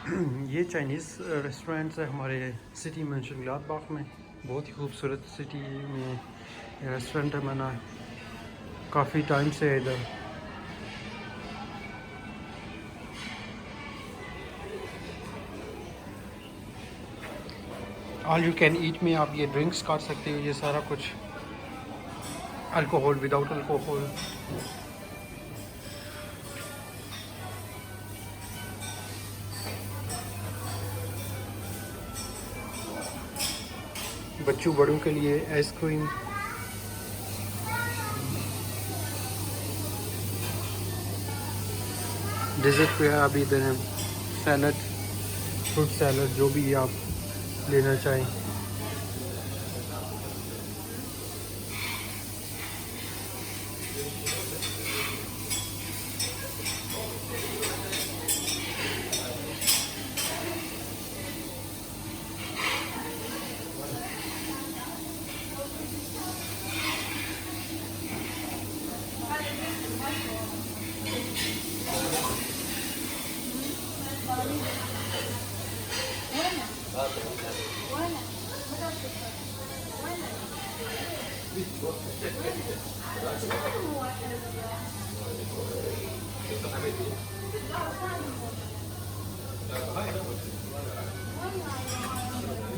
ये Chinese restaurants है हमारे सिटी Mönchengladbach में। बहुत ही खूबसूरत सिटी में रेस्टोरेंट है। मैंने काफ़ी टाइम से इधर। ऑल यू कैन ईट में आप ये ड्रिंक्स कर सकते हो। ये सारा कुछ अल्कोहल, विदाउट अल्कोहल। बच्चों बड़ों के लिए आइसक्रीम। डिज़र्ट पे है अभी इधर है सैलड, फ्रूट सैलड, जो भी आप लेना चाहें।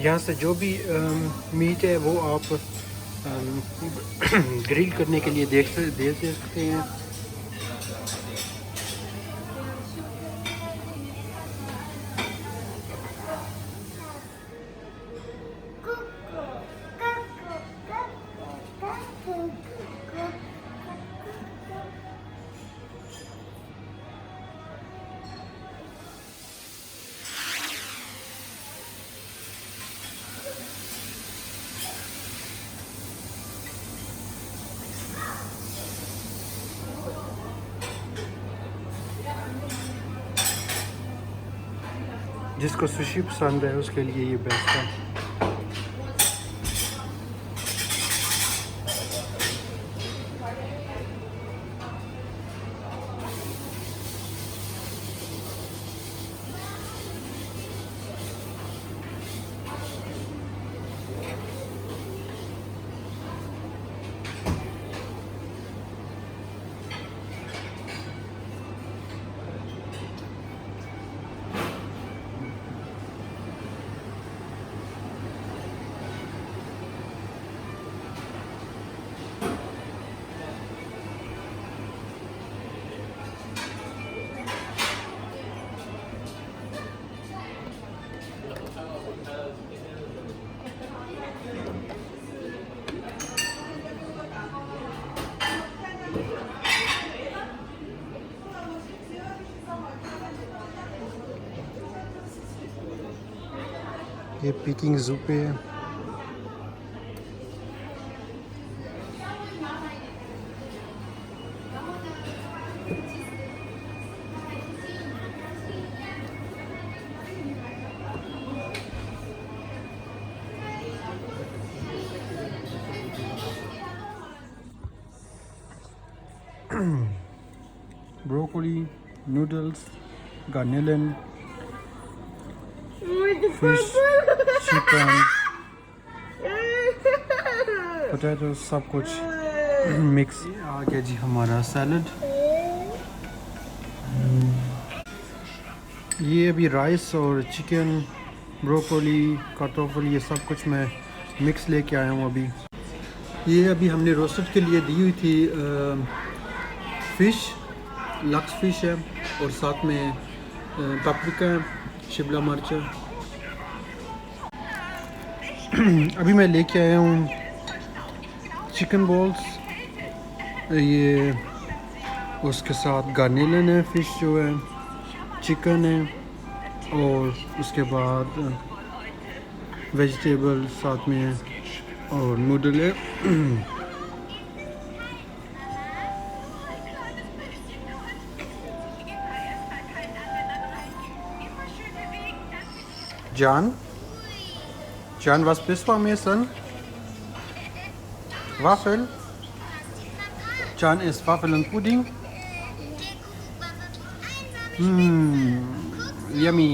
यहाँ से जो भी मीट है वो आप ग्रिल करने के लिए दे सकते हैं। जिसको सुशी पसंद है उसके लिए ये बेस्ट है। ये पिकिंग ज़ू पे है। Broccoli, noodles, garnelen, fish, chicken, potato, सब कुछ मिक्स। आ गया जी हमारा सैलड। ये अभी राइस और चिकन, ब्रोकोली, कार्टोफल, ये सब कुछ मैं मिक्स लेके आया हूँ अभी। ये अभी हमने रोस्टेड के लिए दी हुई थी फ़िश, लक्स फ़िश है और साथ में पापरिका, शिमला मिर्च। अभी मैं लेके आया हूँ चिकन बॉल्स। ये उसके साथ गार्नेलन है, फ़िश जो है, चिकन है और उसके बाद वेजिटेबल साथ में है और नूडल है। Jan, was bist du am Essen? Waffel? Jan isst Waffel und Pudding. Yummy.